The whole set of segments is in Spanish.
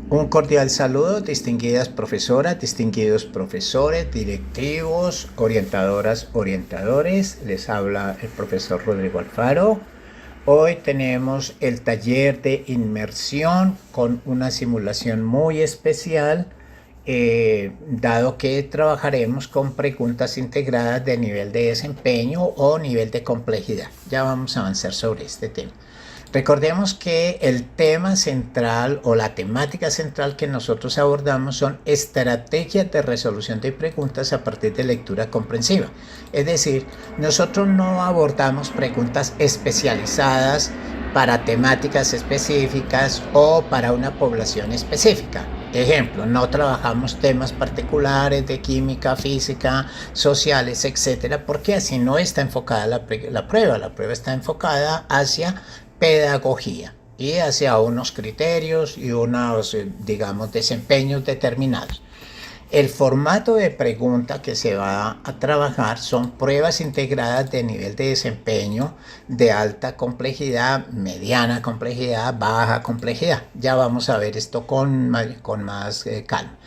Un cordial saludo, distinguidas profesoras, distinguidos profesores, directivos, orientadoras, orientadores. Les habla el profesor Rodrigo Alfaro. Hoy tenemos el taller de inmersión con una simulación muy especial, dado que trabajaremos con preguntas integradas de nivel de desempeño o nivel de complejidad. Ya vamos a avanzar sobre este tema. Recordemos que el tema central o la temática central que nosotros abordamos son estrategias de resolución de preguntas a partir de lectura comprensiva. Es decir, nosotros no abordamos preguntas especializadas para temáticas específicas o para una población específica. Ejemplo, no trabajamos temas particulares de química, física, sociales, etcétera, porque así no está enfocada la prueba. La prueba está enfocada hacia pedagogía y hacia unos criterios y unos, digamos, desempeños determinados. El formato de pregunta que se va a trabajar son pruebas integradas de nivel de desempeño de alta complejidad, mediana complejidad, baja complejidad. Ya vamos a ver esto con más calma.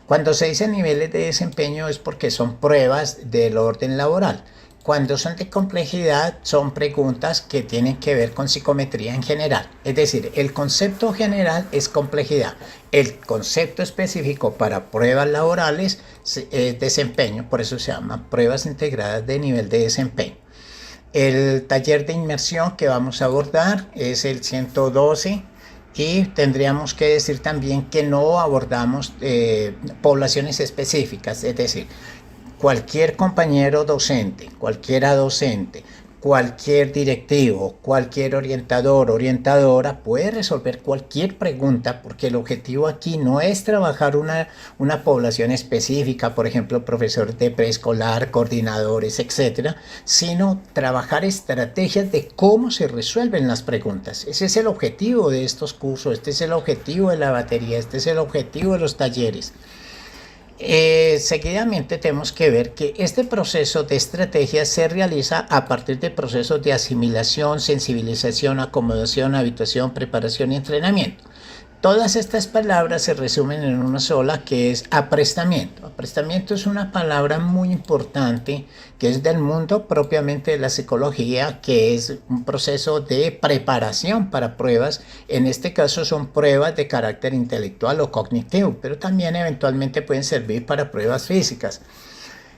Cuando se dice niveles de desempeño es porque son pruebas del orden laboral. Cuando son de complejidad, son preguntas que tienen que ver con psicometría en general. Es decir, el concepto general es complejidad. El concepto específico para pruebas laborales es desempeño, por eso se llama pruebas integradas de nivel de desempeño. El taller de inmersión que vamos a abordar es el 112. Y tendríamos que decir también que no abordamos poblaciones específicas, es decir, cualquier compañero docente, cualquiera docente, cualquier directivo, cualquier orientador, orientadora puede resolver cualquier pregunta, porque el objetivo aquí no es trabajar una población específica, por ejemplo, profesores de preescolar, coordinadores, etcétera, sino trabajar estrategias de cómo se resuelven las preguntas. Ese es el objetivo de estos cursos, este es el objetivo de la batería, este es el objetivo de los talleres. Seguidamente tenemos que ver que este proceso de estrategia se realiza a partir de procesos de asimilación, sensibilización, acomodación, habituación, preparación y entrenamiento. Todas estas palabras se resumen en una sola, que es aprestamiento. Aprestamiento es una palabra muy importante que es del mundo propiamente de la psicología, que es un proceso de preparación para pruebas. En este caso son pruebas de carácter intelectual o cognitivo, pero también eventualmente pueden servir para pruebas físicas.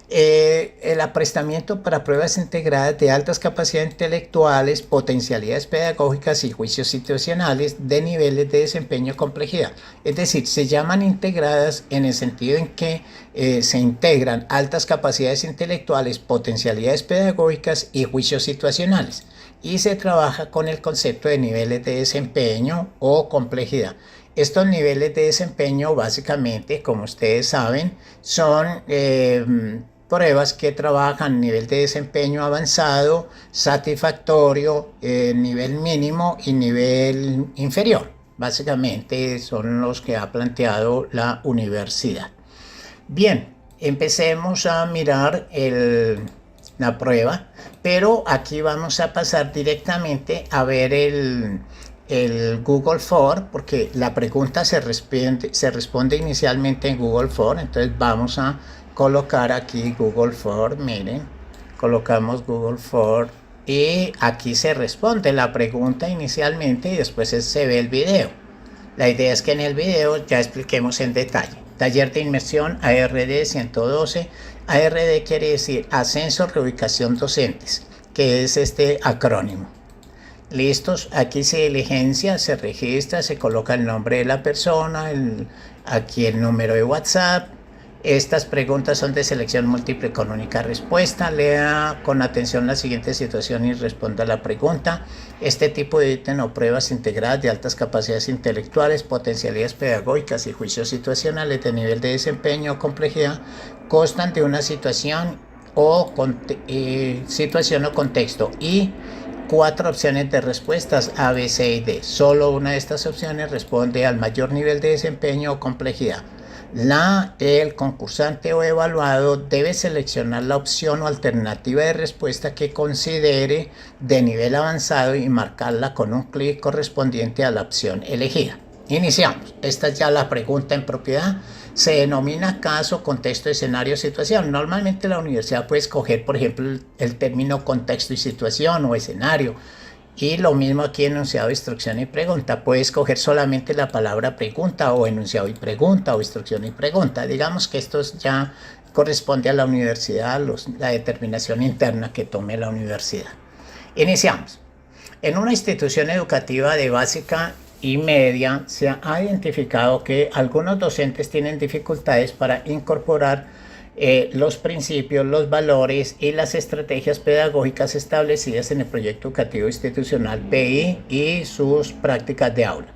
El aprestamiento para pruebas integradas de altas capacidades intelectuales, potencialidades pedagógicas y juicios situacionales de niveles de desempeño y complejidad. Es decir, se llaman integradas en el sentido en que se integran altas capacidades intelectuales, potencialidades pedagógicas y juicios situacionales. Y se trabaja con el concepto de niveles de desempeño o complejidad. Estos niveles de desempeño, básicamente, como ustedes saben, son pruebas que trabajan nivel de desempeño avanzado, satisfactorio, nivel mínimo y nivel inferior. Básicamente son los que ha planteado la universidad. Bien, empecemos a mirar la prueba, pero aquí vamos a pasar directamente a ver el Google Form, porque la pregunta se responde inicialmente en Google Form. Entonces vamos a colocar aquí Google Form, miren, colocamos Google Form y aquí se responde la pregunta inicialmente y después se ve el video. La idea es que en el video ya expliquemos en detalle. Taller de inmersión ARD 112. ARD quiere decir Ascenso Reubicación Docentes, que es este acrónimo. Listos, aquí se diligencia, se registra, se coloca el nombre de la persona, aquí el número de WhatsApp. Estas preguntas son de selección múltiple con única respuesta. Lea con atención la siguiente situación y responda a la pregunta. Este tipo de ítem o pruebas integradas de altas capacidades intelectuales, potencialidades pedagógicas y juicios situacionales de nivel de desempeño o complejidad constan de una situación o contexto y 4 opciones de respuestas A, B, C y D. Solo una de estas opciones responde al mayor nivel de desempeño o complejidad. El concursante o evaluado debe seleccionar la opción o alternativa de respuesta que considere de nivel avanzado y marcarla con un clic correspondiente a la opción elegida. Iniciamos. Esta es ya la pregunta en propiedad. Se denomina caso, contexto, escenario, situación. Normalmente la universidad puede escoger, por ejemplo, el término contexto y situación o escenario. Y lo mismo aquí enunciado, instrucción y pregunta. Puede escoger solamente la palabra pregunta o enunciado y pregunta o instrucción y pregunta. Digamos que esto ya corresponde a la universidad, la determinación interna que tome la universidad. Iniciamos. En una institución educativa de básica y media se ha identificado que algunos docentes tienen dificultades para incorporar los principios, los valores y las estrategias pedagógicas establecidas en el proyecto educativo institucional PI y sus prácticas de aula.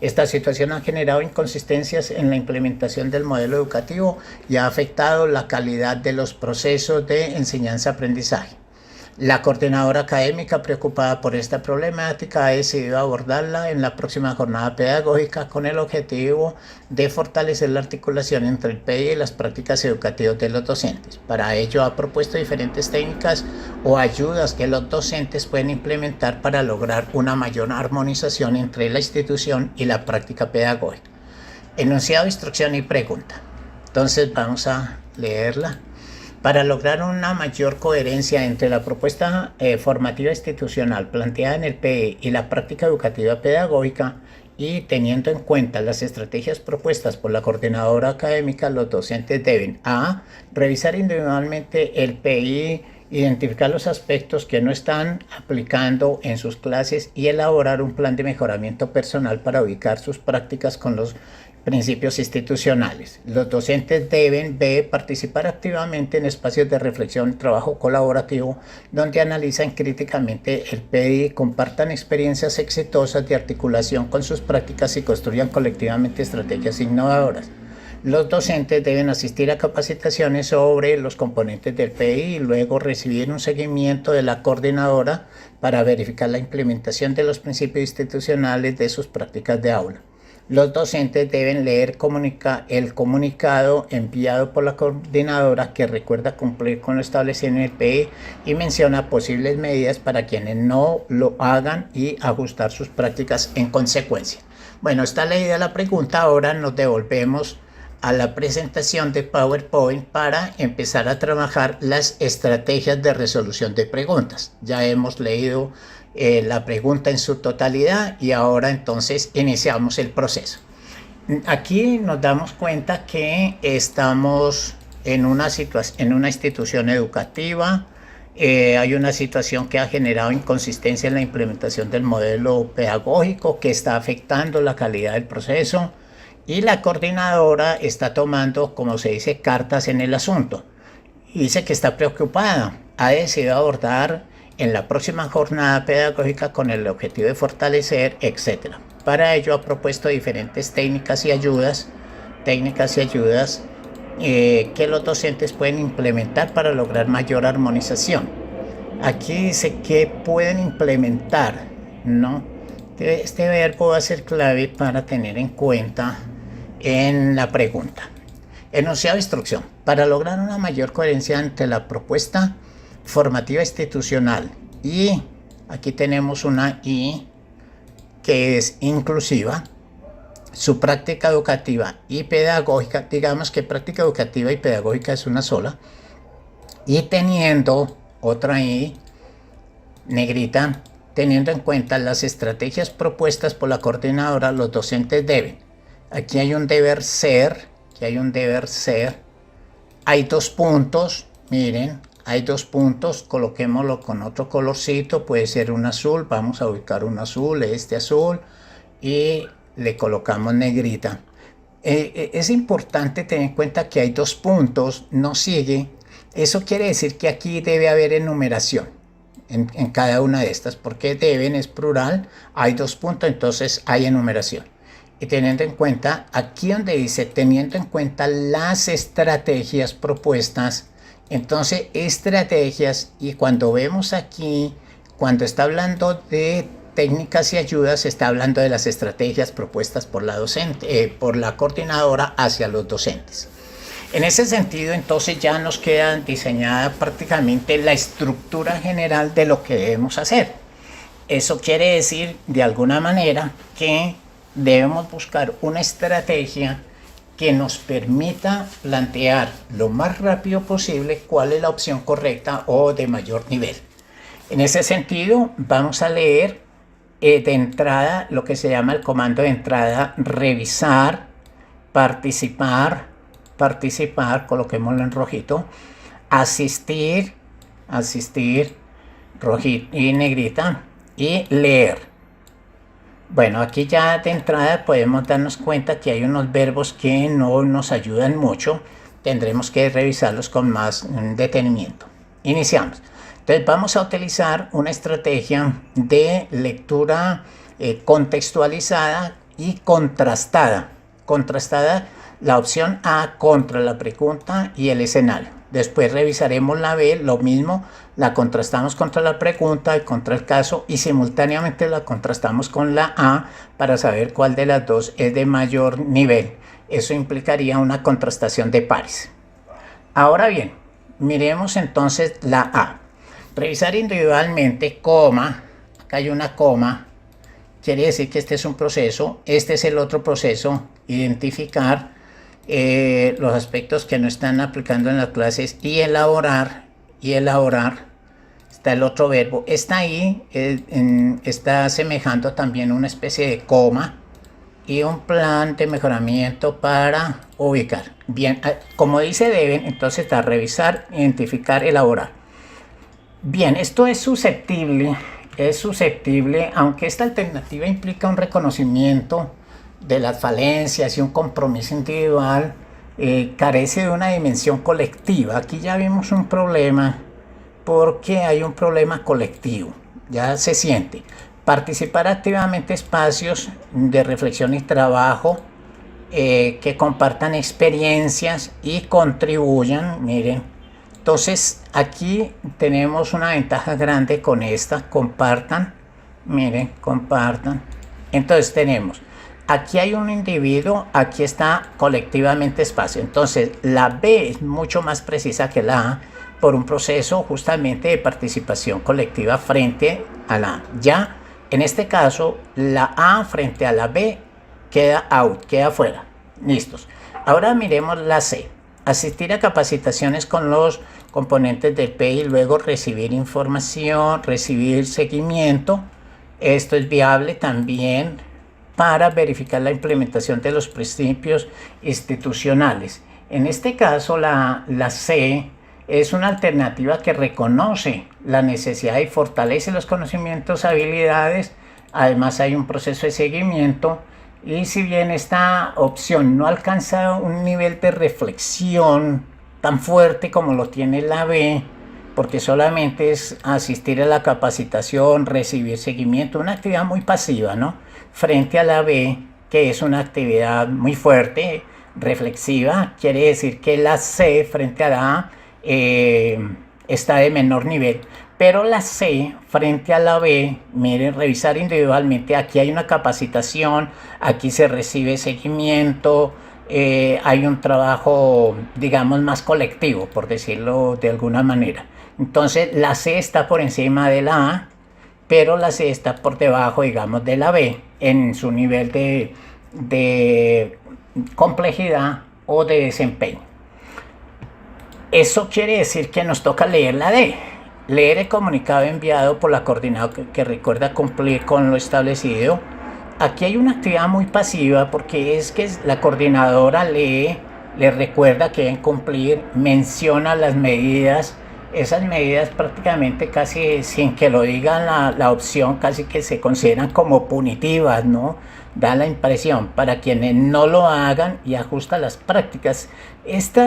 Esta situación ha generado inconsistencias en la implementación del modelo educativo y ha afectado la calidad de los procesos de enseñanza-aprendizaje. La coordinadora académica, preocupada por esta problemática, ha decidido abordarla en la próxima jornada pedagógica con el objetivo de fortalecer la articulación entre el PI y las prácticas educativas de los docentes. Para ello ha propuesto diferentes técnicas o ayudas que los docentes pueden implementar para lograr una mayor armonización entre la institución y la práctica pedagógica. Enunciado, instrucción y pregunta. Entonces vamos a leerla. Para lograr una mayor coherencia entre la propuesta formativa institucional planteada en el PE y la práctica educativa pedagógica, y teniendo en cuenta las estrategias propuestas por la coordinadora académica, los docentes deben a. Revisar individualmente el PI, identificar los aspectos que no están aplicando en sus clases y elaborar un plan de mejoramiento personal para ubicar sus prácticas con los principios institucionales. Los docentes deben b. Participar activamente en espacios de reflexión y trabajo colaborativo donde analizan críticamente el PI, compartan experiencias exitosas de articulación con sus prácticas y construyan colectivamente estrategias innovadoras. Los docentes deben asistir a capacitaciones sobre los componentes del PI y luego recibir un seguimiento de la coordinadora para verificar la implementación de los principios institucionales de sus prácticas de aula. Los docentes deben leer el comunicado enviado por la coordinadora, que recuerda cumplir con lo establecido en el PI y menciona posibles medidas para quienes no lo hagan y ajustar sus prácticas en consecuencia. Bueno, está leída la pregunta. Ahora nos devolvemos a la presentación de PowerPoint para empezar a trabajar las estrategias de resolución de preguntas. Ya hemos leído la pregunta en su totalidad y ahora entonces iniciamos el proceso. Aquí nos damos cuenta que estamos en una institución educativa. Hay una situación que ha generado inconsistencia en la implementación del modelo pedagógico que está afectando la calidad del proceso, y la coordinadora está tomando, como se dice, cartas en el asunto. Dice que está preocupada. Ha decidido abordar en la próxima jornada pedagógica con el objetivo de fortalecer, etc. Para ello ha propuesto diferentes técnicas y ayudas que los docentes pueden implementar para lograr mayor armonización. Aquí dice que pueden implementar, ¿no? Este verbo va a ser clave para tener en cuenta en la pregunta. Enunciado, instrucción. Para lograr una mayor coherencia entre la propuesta formativa institucional y aquí tenemos una I que es inclusiva, su práctica educativa y pedagógica, digamos que práctica educativa y pedagógica es una sola, y teniendo otra I negrita, teniendo en cuenta las estrategias propuestas por la coordinadora, los docentes deben. Aquí hay un deber ser, hay dos puntos, miren, hay dos puntos, coloquémoslo con otro colorcito, puede ser un azul, vamos a ubicar un azul, este azul, y le colocamos negrita. Es importante tener en cuenta que hay dos puntos, no sigue, eso quiere decir que aquí debe haber enumeración en cada una de estas, porque deben es plural, hay dos puntos, entonces hay enumeración. Y teniendo en cuenta, aquí donde dice, teniendo en cuenta las estrategias propuestas, entonces estrategias, y cuando vemos aquí, cuando está hablando de técnicas y ayudas, está hablando de las estrategias propuestas por por la coordinadora hacia los docentes. En ese sentido, entonces ya nos queda diseñada prácticamente la estructura general de lo que debemos hacer. Eso quiere decir, de alguna manera, que debemos buscar una estrategia que nos permita plantear lo más rápido posible cuál es la opción correcta o de mayor nivel. En ese sentido, vamos a leer de entrada lo que se llama el comando de entrada: revisar, participar, coloquémoslo en rojito, asistir, rojito y negrita, y leer. Bueno, aquí ya de entrada podemos darnos cuenta que hay unos verbos que no nos ayudan mucho. Tendremos que revisarlos con más detenimiento. Iniciamos. Entonces vamos a utilizar una estrategia de lectura contextualizada y contrastada. Contrastada, la opción A contra la pregunta y el escenario. Después revisaremos la B, lo mismo, la contrastamos contra la pregunta y contra el caso, y simultáneamente la contrastamos con la A para saber cuál de las dos es de mayor nivel. Eso implicaría una contrastación de pares. Ahora bien, miremos entonces la A. Revisar individualmente, coma, acá hay una coma, quiere decir que este es un proceso, este es el otro proceso, identificar los aspectos que no están aplicando en las clases, y elaborar, está el otro verbo, está ahí, está semejando también una especie de coma y un plan de mejoramiento para ubicar. Bien, como dice deben, entonces está revisar, identificar, elaborar. Bien, esto es susceptible, aunque esta alternativa implica un reconocimiento de las falencias y un compromiso individual, carece de una dimensión colectiva. Aquí ya vimos un problema, porque hay un problema colectivo, ya se siente. Participar activamente en espacios de reflexión y trabajo que compartan experiencias y contribuyan, miren. Entonces aquí tenemos una ventaja grande con esta, compartan, miren, compartan. Entonces tenemos, aquí hay un individuo, aquí está colectivamente espacio. Entonces la B es mucho más precisa que la A por un proceso justamente de participación colectiva frente a la A. Ya en este caso la A frente a la B queda out, queda fuera. Listos. Ahora miremos la C. Asistir a capacitaciones con los componentes del P y luego recibir información, recibir seguimiento. Esto es viable también para verificar la implementación de los principios institucionales. En este caso, la C es una alternativa que reconoce la necesidad y fortalece los conocimientos, habilidades. Además, hay un proceso de seguimiento. Y si bien esta opción no alcanza un nivel de reflexión tan fuerte como lo tiene la B, porque solamente es asistir a la capacitación, recibir seguimiento, una actividad muy pasiva, ¿no? Frente a la B, que es una actividad muy fuerte, reflexiva, quiere decir que la C frente a la A está de menor nivel. Pero la C frente a la B, miren, revisar individualmente, aquí hay una capacitación, aquí se recibe seguimiento, hay un trabajo, digamos, más colectivo, por decirlo de alguna manera. Entonces la C está por encima de la A, pero la C está por debajo, digamos, de la B en su nivel de complejidad o de desempeño. Eso quiere decir que nos toca leer la D. Leer el comunicado enviado por la coordinadora que recuerda cumplir con lo establecido. Aquí hay una actividad muy pasiva, porque es que la coordinadora lee, le recuerda que deben cumplir, menciona las medidas. Esas medidas prácticamente casi sin que lo digan la opción, casi que se consideran como punitivas, ¿no? Da la impresión para quienes no lo hagan, y ajusta las prácticas. Esta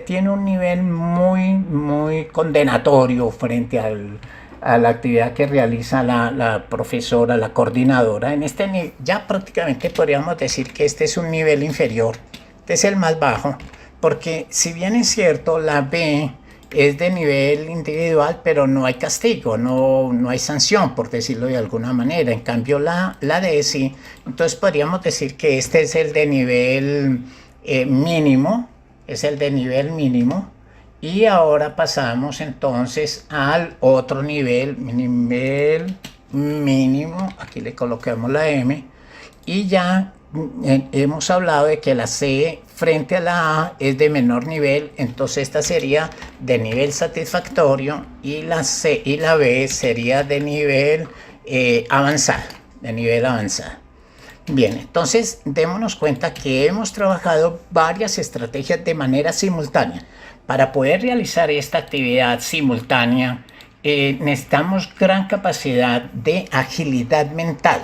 tiene un nivel muy condenatorio frente a la actividad que realiza la profesora, la coordinadora. En este ya prácticamente podríamos decir que este es un nivel inferior, este es el más bajo, porque si bien es cierto, la B es de nivel individual, pero no hay castigo, no hay sanción, por decirlo de alguna manera. En cambio la D sí. Entonces podríamos decir que este es el de nivel mínimo, y ahora pasamos entonces al otro nivel mínimo, aquí le colocamos la M, y ya hemos hablado de que la C frente a la A es de menor nivel, entonces esta sería de nivel satisfactorio y la C y la B sería de nivel avanzado, Bien, entonces démonos cuenta que hemos trabajado varias estrategias de manera simultánea. Para poder realizar esta actividad simultánea necesitamos gran capacidad de agilidad mental.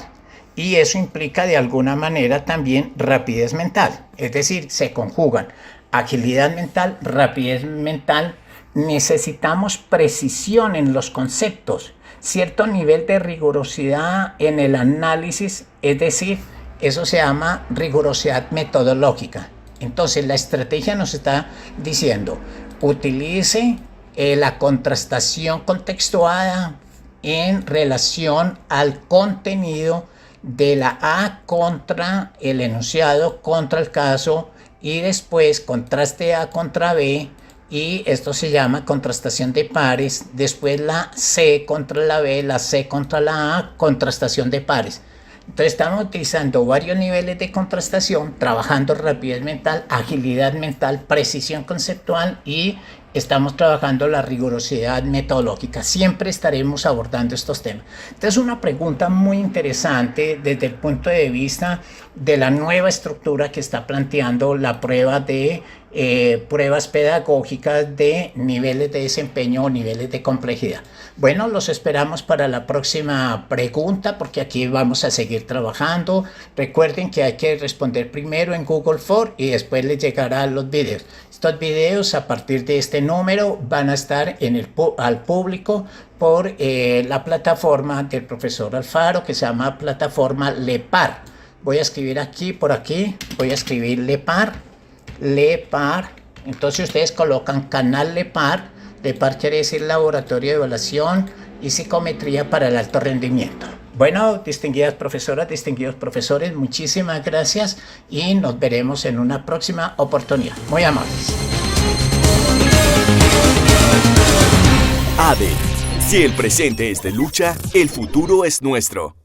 Y eso implica de alguna manera también rapidez mental. Es decir, se conjugan agilidad mental, rapidez mental. Necesitamos precisión en los conceptos, cierto nivel de rigurosidad en el análisis, es decir, eso se llama rigurosidad metodológica. Entonces la estrategia nos está diciendo, utilice la contrastación contextuada en relación al contenido de la A contra el enunciado, contra el caso, y después contraste A contra B, y esto se llama contrastación de pares. Después la C contra la B, la C contra la A, contrastación de pares. Entonces estamos utilizando varios niveles de contrastación, trabajando rapidez mental, agilidad mental, precisión conceptual y estamos trabajando la rigurosidad metodológica. Siempre estaremos abordando estos temas. Entonces una pregunta muy interesante desde el punto de vista de la nueva estructura que está planteando la prueba de pruebas pedagógicas de niveles de desempeño o niveles de complejidad. Bueno, los esperamos para la próxima pregunta porque aquí vamos a seguir trabajando. Recuerden que hay que responder primero en Google Form y después les llegarán los videos. Estos videos a partir de este número van a estar al público por la plataforma del profesor Alfaro que se llama plataforma LEPAR. Voy a escribir aquí, por aquí, voy a escribir LEPAR. Entonces ustedes colocan canal LEPAR. LEPAR quiere decir Laboratorio de Evaluación y Psicometría para el Alto Rendimiento. Bueno, distinguidas profesoras, distinguidos profesores, muchísimas gracias y nos veremos en una próxima oportunidad. Muy amables. ADE. Si el presente es de lucha, el futuro es nuestro.